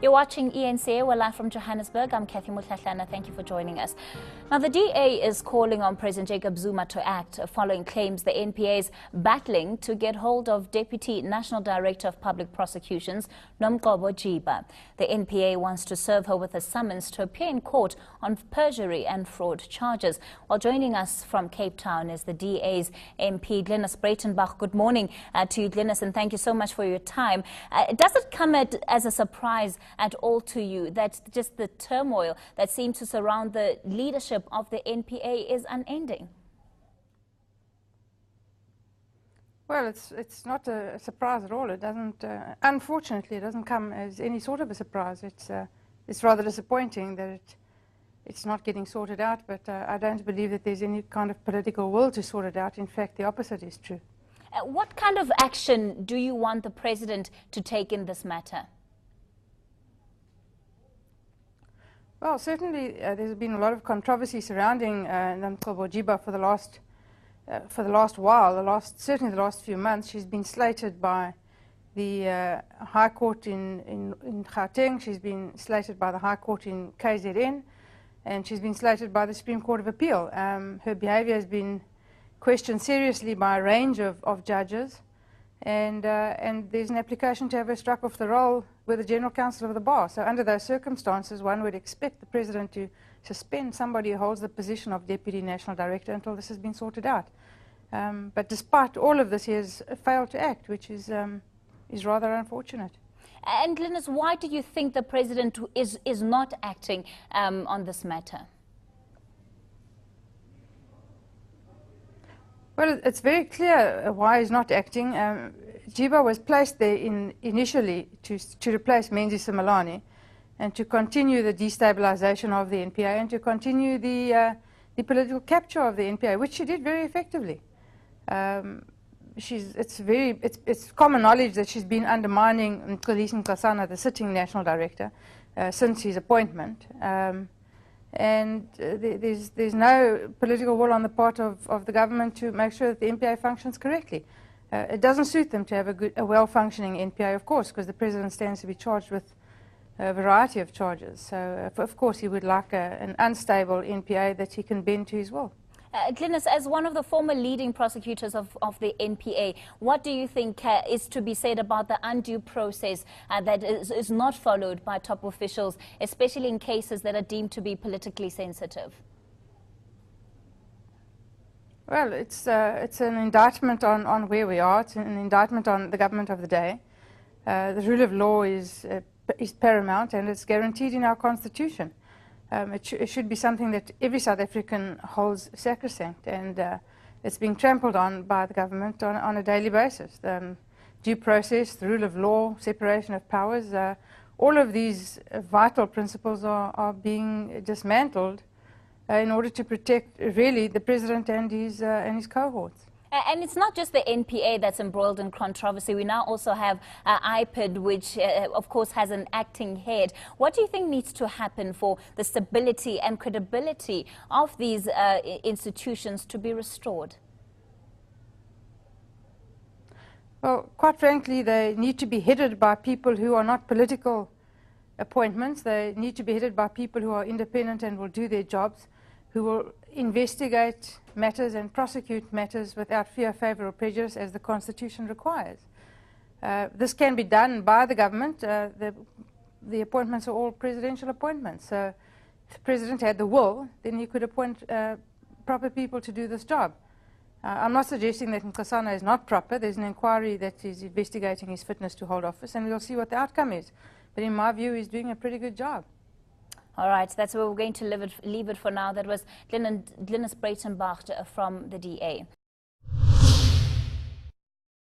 You're watching eNCA. We're live from Johannesburg. I'm Kathy Mutlahlana. Thank you for joining us. Now, the DA is calling on President Jacob Zuma to act following claims the NPA is battling to get hold of Deputy National Director of Public Prosecutions, Nomgcobo Jiba. The NPA wants to serve her with a summons to appear in court on perjury and fraud charges. While joining us from Cape Town is the DA's MP, Glynis Breitenbach. Good morning to you, Glynis, and thank you so much for your time. Does it come as a surprise at all to you that just the turmoil that seems to surround the leadership of the NPA is unending? Well, it's not a surprise at all. It doesn't, unfortunately, it doesn't come as any sort of a surprise. It's rather disappointing that it's not getting sorted out, but I don't believe that there's any kind of political will to sort it out. In fact, the opposite is true. What kind of action do you want the President to take in this matter? Well, certainly there's been a lot of controversy surrounding Nomgcobo Jiba for the last while, certainly the last few months. She's been slated by the High Court in Gauteng. She's been slated by the High Court in KZN, and she's been slated by the Supreme Court of Appeal. Her behaviour has been questioned seriously by a range of judges, and there's an application to have her struck off the roll with the General Counsel of the Bar. So under those circumstances, one would expect the President to suspend somebody who holds the position of Deputy National Director until this has been sorted out. But despite all of this, he has failed to act, which is rather unfortunate. And Glynis, why do you think the President is not acting on this matter? Well, it's very clear why he's not acting. Jiba was placed there initially to replace Menzi Simelane and to continue the destabilization of the NPA and to continue the political capture of the NPA, which she did very effectively. It's common knowledge that she's been undermining Nkosana, the sitting National Director, since his appointment. And there's no political will on the part of the government to make sure that the NPA functions correctly. It doesn't suit them to have a well-functioning NPA, of course, because the President stands to be charged with a variety of charges. So, of course, he would like an unstable NPA that he can bend to his will. Glynis, as one of the former leading prosecutors of the NPA, what do you think is to be said about the undue process that is not followed by top officials, especially in cases that are deemed to be politically sensitive? Well, it's an indictment on where we are. It's an indictment on the government of the day. The rule of law is paramount, and it's guaranteed in our Constitution. It should be something that every South African holds sacrosanct, and it's being trampled on by the government on a daily basis. Due process, the rule of law, separation of powers, all of these vital principles are being dismantled in order to protect, really, the President and his cohorts. And it's not just the NPA that's embroiled in controversy. We now also have IPID, which, of course, has an acting head. What do you think needs to happen for the stability and credibility of these institutions to be restored? Well, quite frankly, they need to be headed by people who are not political appointments. They need to be headed by people who are independent and will do their jobs, who will investigate matters and prosecute matters without fear, favour or prejudice, as the Constitution requires. This can be done by the government. The appointments are all presidential appointments. So if the President had the will, then he could appoint proper people to do this job. I'm not suggesting that Nkosana is not proper. There's an inquiry that is investigating his fitness to hold office, and we'll see what the outcome is. But in my view, he's doing a pretty good job. All right, that's where we're going to leave it for now. That was Glynis Breitenbach from the DA.